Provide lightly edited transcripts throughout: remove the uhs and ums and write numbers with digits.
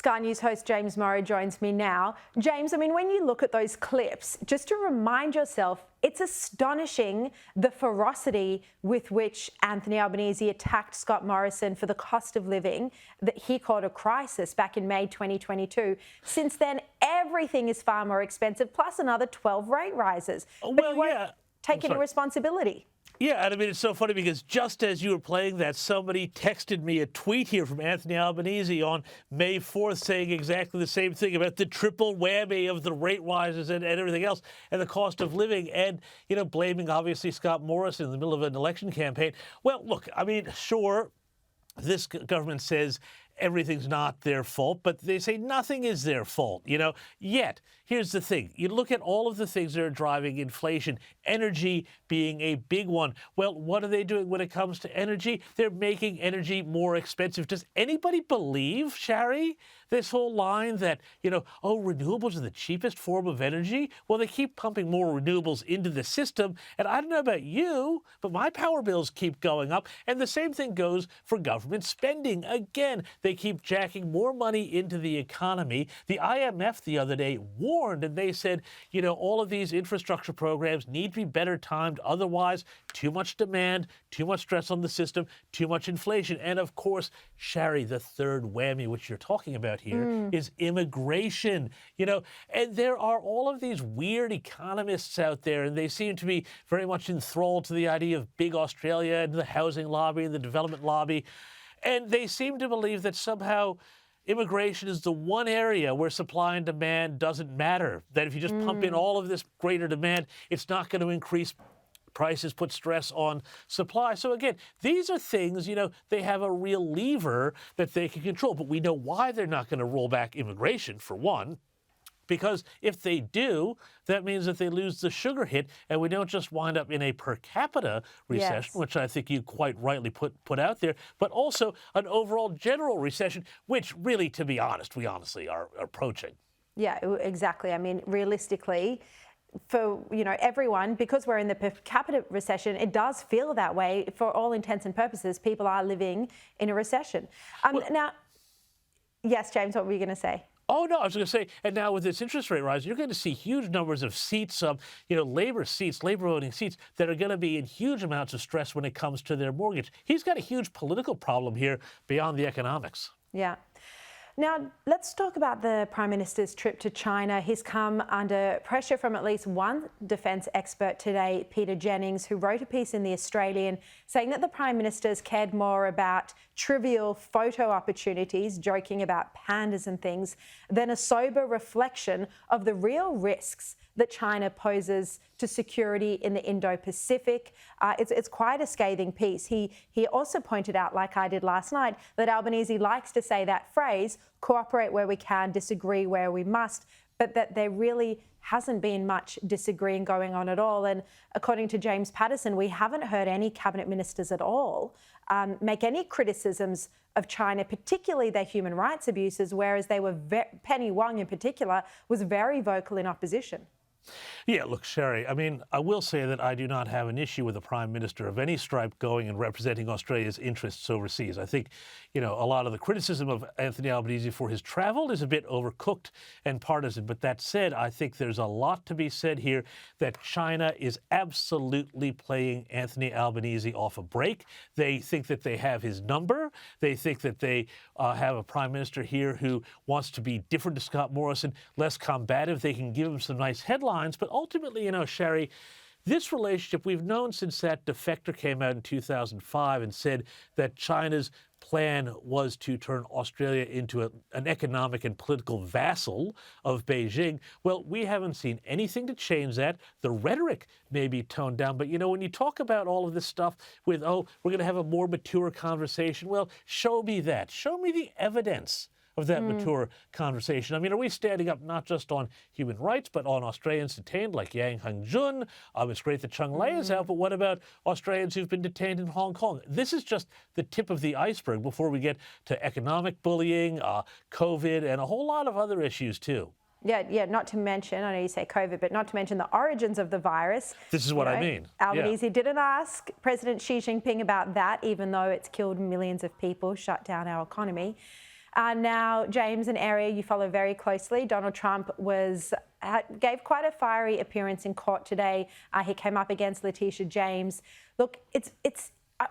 Sky News host James Morrow joins me now. James, I mean, when you look at those clips, just to remind yourself, it's astonishing the ferocity with which Anthony Albanese attacked Scott Morrison for the cost of living that he called a crisis back in May 2022. Since then, everything is far more expensive, plus another 12 rate rises. But he won't take any responsibility. Yeah, and I mean, it's so funny because just as you were playing that, somebody texted me a tweet here from Anthony Albanese on May 4th saying exactly the same thing about the triple whammy of the rate rises and everything else and the cost of living and, you know, blaming obviously Scott Morrison in the middle of an election campaign. Well, look, I mean, sure, this government says everything's not their fault, but they say nothing is their fault, you know. Yet, here's the thing. You look at all of the things that are driving inflation, energy being a big one. Well, what are they doing when it comes to energy? They're making energy more expensive. Does anybody believe, Sharri, this whole line that, you know, oh, renewables are the cheapest form of energy? Well, they keep pumping more renewables into the system. And I don't know about you, but my power bills keep going up. And the same thing goes for government spending. Again, they keep jacking more money into the economy. The IMF the other day warned, and they said, you know, all of these infrastructure programs need to be better timed. Otherwise, too much demand, too much stress on the system, too much inflation. And of course, Sharri, the third whammy, which you're talking about here, is immigration. You know, and there are all of these weird economists out there, and they seem to be very much enthralled to the idea of big Australia and the housing lobby and the development lobby. And they seem to believe that somehow immigration is the one area where supply and demand doesn't matter, that if you just pump in all of this greater demand, it's not going to increase prices, put stress on supply. So again, these are things, you know, they have a real lever that they can control. But we know why they're not going to roll back immigration, for one. Because if they do, that means that they lose the sugar hit, and we don't just wind up in a per capita recession, which I think you quite rightly put out there, but also an overall general recession, which really, to be honest, we honestly are approaching. Yeah, exactly. I mean, realistically, for, you know, everyone, because we're in the per capita recession, it does feel that way. For all intents and purposes, people are living in a recession. Now, yes, James, what were you going to say? Oh, no, I was going to say, and now with this interest rate rise, you're going to see huge numbers of seats, you know, labor voting seats that are going to be in huge amounts of stress when it comes to their mortgage. He's got a huge political problem here beyond the economics. Yeah. Now, let's talk about the Prime Minister's trip to China. He's come under pressure from at least one defence expert today, Peter Jennings, who wrote a piece in The Australian saying that the Prime Minister's cared more about trivial photo opportunities, joking about pandas and things, than a sober reflection of the real risks that China poses to security in the Indo-Pacific. It's quite a scathing piece. He also pointed out, like I did last night, that Albanese likes to say that phrase, cooperate where we can, disagree where we must, but that there really hasn't been much disagreeing going on at all. And according to James Patterson, we haven't heard any cabinet ministers at all make any criticisms of China, particularly their human rights abuses, whereas they were Penny Wong in particular was very vocal in opposition. Yeah, look, Sharri, I mean, I will say that I do not have an issue with a prime minister of any stripe going and representing Australia's interests overseas. I think, you know, a lot of the criticism of Anthony Albanese for his travel is a bit overcooked and partisan. But that said, I think there's a lot to be said here that China is absolutely playing Anthony Albanese off a break. They think that they have his number. They think that they have a prime minister here who wants to be different to Scott Morrison, less combative. They can give him some nice headlines. But ultimately, you know, Sharri, this relationship we've known since that defector came out in 2005 and said that China's plan was to turn Australia into an economic and political vassal of Beijing. Well, we haven't seen anything to change that. The rhetoric may be toned down. But, you know, when you talk about all of this stuff with, oh, we're going to have a more mature conversation, well, show me that. Show me the evidence of that mature conversation. I mean, are we standing up not just on human rights, but on Australians detained like Yang Hangjun? It's great that Cheng Lei is out, but what about Australians who've been detained in Hong Kong? This is just the tip of the iceberg before we get to economic bullying, COVID, and a whole lot of other issues too. Yeah, not to mention, I know you say COVID, but not to mention the origins of the virus. This is what I mean. Albanese didn't ask President Xi Jinping about that, even though it's killed millions of people, shut down our economy. Now, James, an area you follow very closely, Donald Trump gave quite a fiery appearance in court today. He came up against Letitia James. Look,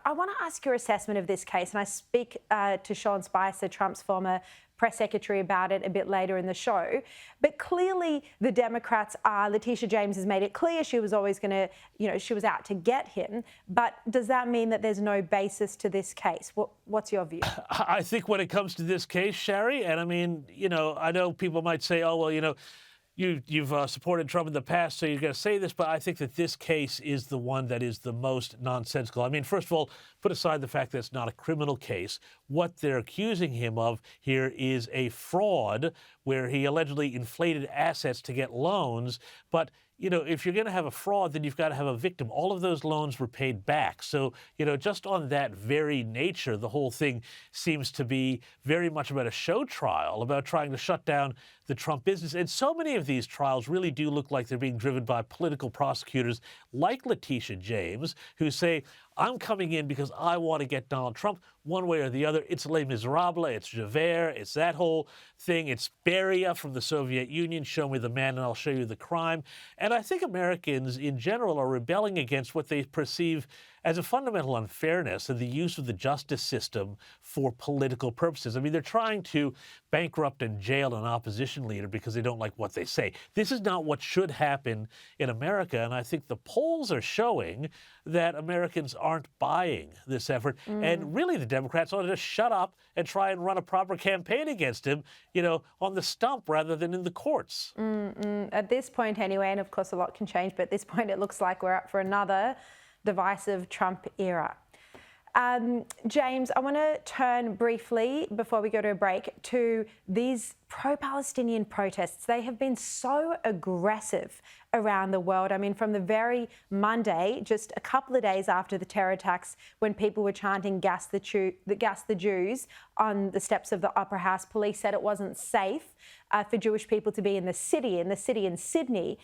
I want to ask your assessment of this case, and I speak to Sean Spicer, Trump's former press secretary, about it a bit later in the show. But clearly the Democrats Letitia James has made it clear she was always going to, she was out to get him. But does that mean that there's no basis to this case? What's your view? I think when it comes to this case, Sharri, and I mean, I know people might say, oh, well, you've supported Trump in the past, so you're going to say this, but I think that this case is the one that is the most nonsensical. I mean, first of all, put aside the fact that it's not a criminal case. What they're accusing him of here is a fraud where he allegedly inflated assets to get loans. But if you're going to have a fraud, then you've got to have a victim. All of those loans were paid back. So, just on that very nature, the whole thing seems to be very much about a show trial, about trying to shut down the Trump business. And so many of these trials really do look like they're being driven by political prosecutors like Letitia James, who say, I'm coming in because I want to get Donald Trump one way or the other. It's Les Miserables, it's Javert, it's that whole thing. It's Beria from the Soviet Union. Show me the man and I'll show you the crime. And I think Americans in general are rebelling against what they perceive as a fundamental unfairness and the use of the justice system for political purposes. I mean, they're trying to bankrupt and jail an opposition leader because they don't like what they say. This is not what should happen in America, and I think the polls are showing that Americans aren't buying this effort. And really, the Democrats ought to just shut up and try and run a proper campaign against him, on the stump rather than in the courts. At this point anyway, and of course a lot can change, but at this point it looks like we're up for another divisive Trump era. James, I want to turn briefly, before we go to a break, to these pro-Palestinian protests. They have been so aggressive around the world. I mean, from the very Monday, just a couple of days after the terror attacks, when people were chanting gas the Jews on the steps of the Opera House, police said it wasn't safe for Jewish people to be in the city in Sydney.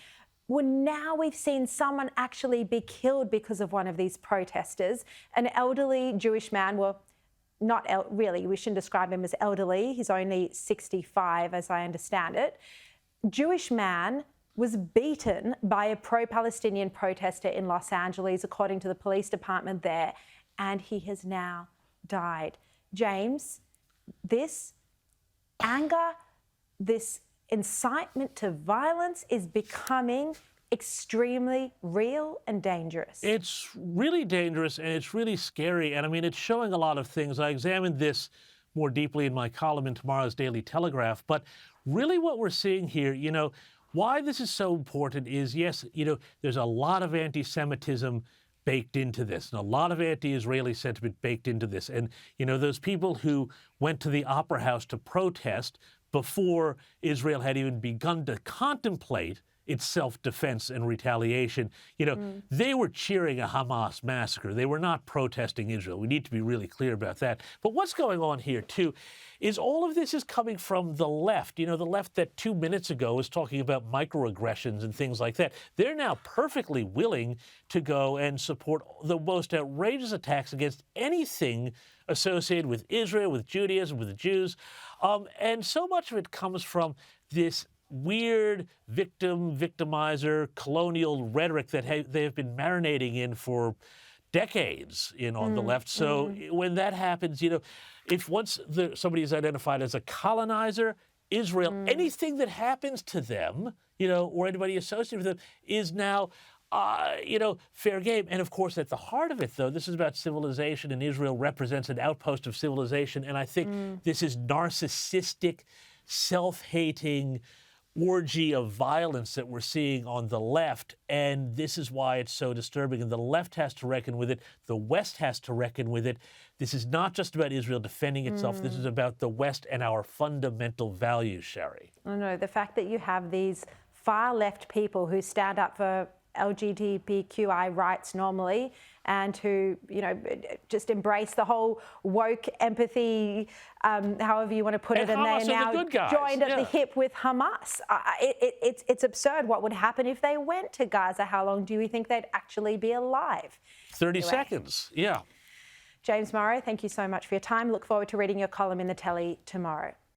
Well, now we've seen someone actually be killed because of one of these protesters, an elderly Jewish man. Well, not really, we shouldn't describe him as elderly. He's only 65, as I understand it. Jewish man was beaten by a pro-Palestinian protester in Los Angeles, according to the police department there, and he has now died. James, this anger, this incitement to violence is becoming extremely real and dangerous. It's really dangerous and it's really scary. And I mean, it's showing a lot of things. I examined this more deeply in my column in tomorrow's Daily Telegraph. But really what we're seeing here, why this is so important is, yes, there's a lot of anti-Semitism baked into this, and a lot of anti-Israeli sentiment baked into this. And, those people who went to the Opera House to protest before Israel had even begun to contemplate its self-defense and retaliation, they were cheering a Hamas massacre. They were not protesting Israel. We need to be really clear about that. But what's going on here, too, is all of this is coming from the left. The left that 2 minutes ago was talking about microaggressions and things like that. They're now perfectly willing to go and support the most outrageous attacks against anything associated with Israel, with Judaism, with the Jews. And so much of it comes from this weird victimizer, colonial rhetoric that they have been marinating in for decades on the left. So when that happens, if once somebody is identified as a colonizer, Israel, anything that happens to them, or anybody associated with them is now fair game. And of course, at the heart of it, though, this is about civilization, and Israel represents an outpost of civilization. And I think this is narcissistic, self-hating orgy of violence that we're seeing on the left. And this is why it's so disturbing. And the left has to reckon with it. The West has to reckon with it. This is not just about Israel defending itself. This is about the West and our fundamental values, Sharri. I know. The fact that you have these far left people who stand up for LGBTQI rights normally, and who, just embrace the whole woke empathy, however you want to put it, and Hamas they're now joined at the hip with Hamas. It's absurd what would happen if they went to Gaza. How long do you think they'd actually be alive? 30 seconds, yeah. James Morrow, thank you so much for your time. Look forward to reading your column in the Telly tomorrow.